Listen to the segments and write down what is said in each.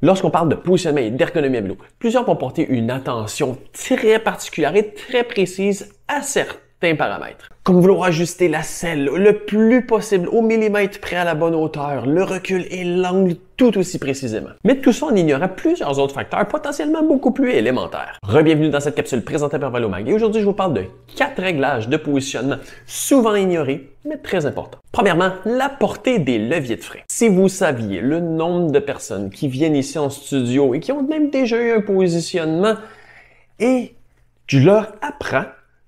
Lorsqu'on parle de positionnement et d'ergonomie à vélo, plusieurs vont porter une attention très particulière et très précise à certains paramètres. Comme vouloir ajuster la selle le plus possible au millimètre près à la bonne hauteur, le recul et l'angle tout aussi précisément. Mais tout ça en ignorant plusieurs autres facteurs potentiellement beaucoup plus élémentaires. Re-bienvenue dans cette capsule présentée par Velomag et aujourd'hui je vous parle de 4 réglages de positionnement souvent ignorés mais très importants. Premièrement, la portée des leviers de frein. Si vous saviez le nombre de personnes qui viennent ici en studio et qui ont même déjà eu un positionnement et tu leur apprends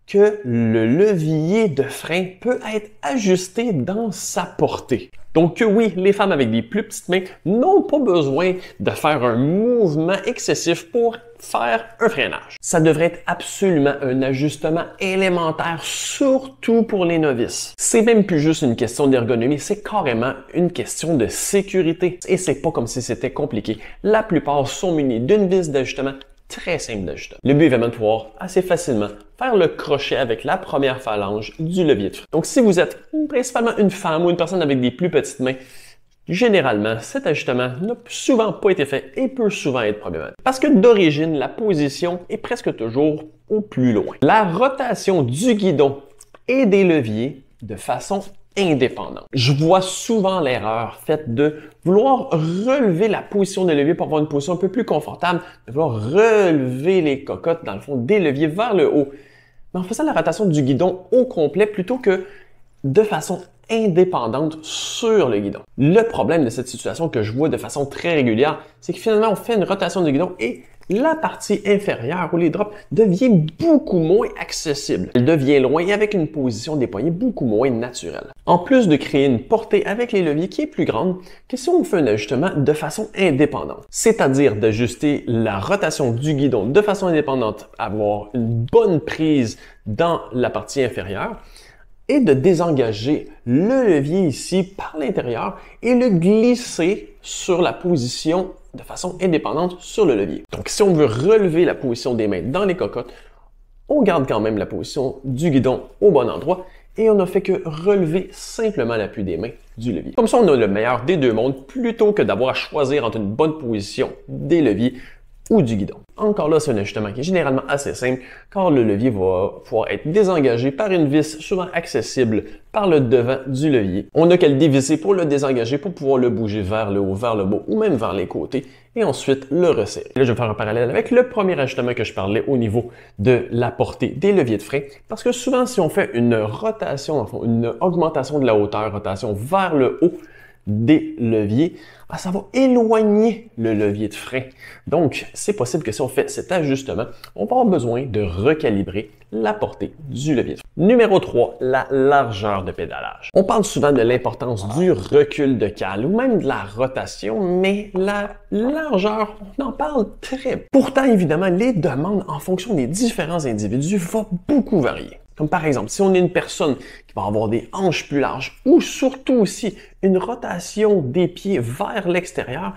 que le levier de frein peut être ajusté dans sa portée. Donc oui, les femmes avec des plus petites mains n'ont pas besoin de faire un mouvement excessif pour faire un freinage. Ça devrait être absolument un ajustement élémentaire, surtout pour les novices. C'est même plus juste une question d'ergonomie, c'est carrément une question de sécurité. Et c'est pas comme si c'était compliqué. La plupart sont munis d'une vis d'ajustement très simple d'ajustement. Le but est vraiment de pouvoir assez facilement faire le crochet avec la première phalange du levier de frein. Donc si vous êtes principalement une femme ou une personne avec des plus petites mains, généralement, cet ajustement n'a souvent pas été fait et peut souvent être problématique. Parce que d'origine, la position est presque toujours au plus loin. La rotation du guidon et des leviers de façon indépendante. Je vois souvent l'erreur faite de vouloir relever la position des leviers pour avoir une position un peu plus confortable, de vouloir relever les cocottes, dans le fond, des leviers vers le haut, mais en faisant la rotation du guidon au complet plutôt que de façon indépendante sur le guidon. Le problème de cette situation que je vois de façon très régulière, c'est que finalement, on fait une rotation du guidon et la partie inférieure ou les drops devient beaucoup moins accessible. Elle devient loin et avec une position des poignets beaucoup moins naturelle. En plus de créer une portée avec les leviers qui est plus grande que si on fait un ajustement de façon indépendante. C'est-à-dire d'ajuster la rotation du guidon de façon indépendante, avoir une bonne prise dans la partie inférieure et de désengager le levier ici par l'intérieur et le glisser sur la position de façon indépendante sur le levier. Donc, si on veut relever la position des mains dans les cocottes, on garde quand même la position du guidon au bon endroit et on n'a fait que relever simplement l'appui des mains du levier. Comme ça, on a le meilleur des deux mondes plutôt que d'avoir à choisir entre une bonne position des leviers ou du guidon. Encore là, c'est un ajustement qui est généralement assez simple car le levier va pouvoir être désengagé par une vis souvent accessible par le devant du levier. On n'a qu'à le dévisser pour le désengager pour pouvoir le bouger vers le haut, vers le bas ou même vers les côtés et ensuite le resserrer. Là, je vais faire un parallèle avec le premier ajustement que je parlais au niveau de la portée des leviers de frein parce que souvent, si on fait une rotation, une augmentation de la hauteur, rotation vers le haut, des leviers, ça va éloigner le levier de frein. Donc, c'est possible que si on fait cet ajustement, on va avoir besoin de recalibrer la portée du levier de frein. Numéro 3, la largeur de pédalage. On parle souvent de l'importance du recul de cale ou même de la rotation, mais la largeur, on en parle très peu. Pourtant, évidemment, les demandes en fonction des différents individus vont beaucoup varier. Comme par exemple, si on est une personne qui va avoir des hanches plus larges ou surtout aussi une rotation des pieds vers l'extérieur,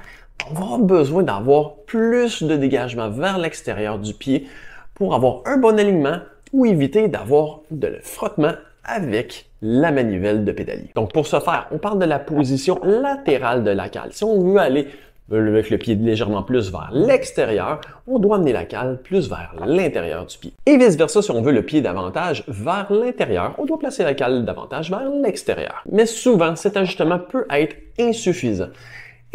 on va avoir besoin d'avoir plus de dégagement vers l'extérieur du pied pour avoir un bon alignement ou éviter d'avoir de frottement avec la manivelle de pédalier. Donc pour ce faire, on parle de la position latérale de la cale. Si on veut aller avec le pied légèrement plus vers l'extérieur, on doit amener la cale plus vers l'intérieur du pied. Et vice-versa, si on veut le pied davantage vers l'intérieur, on doit placer la cale davantage vers l'extérieur. Mais souvent, cet ajustement peut être insuffisant.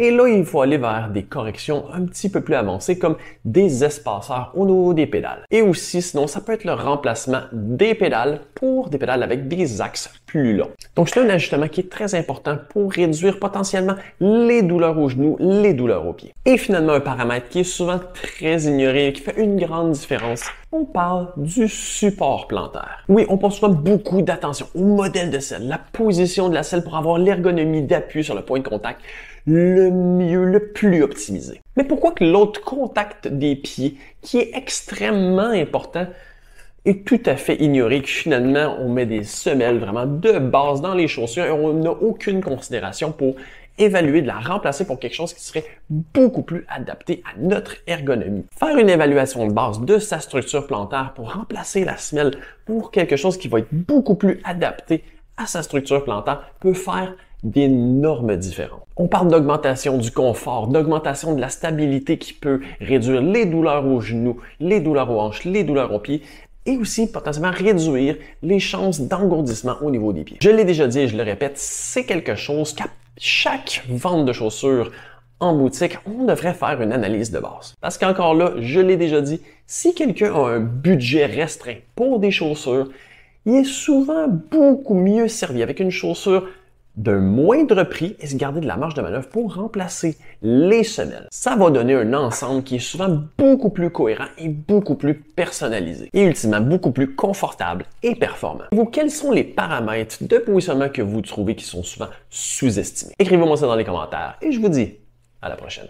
Et là, il faut aller vers des corrections un petit peu plus avancées comme des espaceurs au niveau des pédales. Et aussi, sinon, ça peut être le remplacement des pédales pour des pédales avec des axes plus longs. Donc, c'est un ajustement qui est très important pour réduire potentiellement les douleurs aux genoux, les douleurs aux pieds. Et finalement, un paramètre qui est souvent très ignoré et qui fait une grande différence, on parle du support plantaire. Oui, on pense souvent beaucoup d'attention au modèle de selle, la position de la selle pour avoir l'ergonomie d'appui sur le point de contact, le mieux, le plus optimisé. Mais pourquoi que l'autre contact des pieds, qui est extrêmement important, est tout à fait ignoré, que finalement on met des semelles vraiment de base dans les chaussures et on n'a aucune considération pour évaluer, de la remplacer pour quelque chose qui serait beaucoup plus adapté à notre ergonomie. Faire une évaluation de base de sa structure plantaire pour remplacer la semelle pour quelque chose qui va être beaucoup plus adapté à sa structure plantaire peut faire d'énormes différences. On parle d'augmentation du confort, d'augmentation de la stabilité qui peut réduire les douleurs aux genoux, les douleurs aux hanches, les douleurs aux pieds, et aussi potentiellement réduire les chances d'engourdissement au niveau des pieds. Je l'ai déjà dit et je le répète, c'est quelque chose qu'à chaque vente de chaussures en boutique, on devrait faire une analyse de base. Parce qu'encore là, je l'ai déjà dit, si quelqu'un a un budget restreint pour des chaussures, il est souvent beaucoup mieux servi avec une chaussure d'un moindre prix et se garder de la marge de manœuvre pour remplacer les semelles. Ça va donner un ensemble qui est souvent beaucoup plus cohérent et beaucoup plus personnalisé et ultimement beaucoup plus confortable et performant. Vous, quels sont les paramètres de positionnement que vous trouvez qui sont souvent sous-estimés? Écrivez-moi ça dans les commentaires et je vous dis à la prochaine.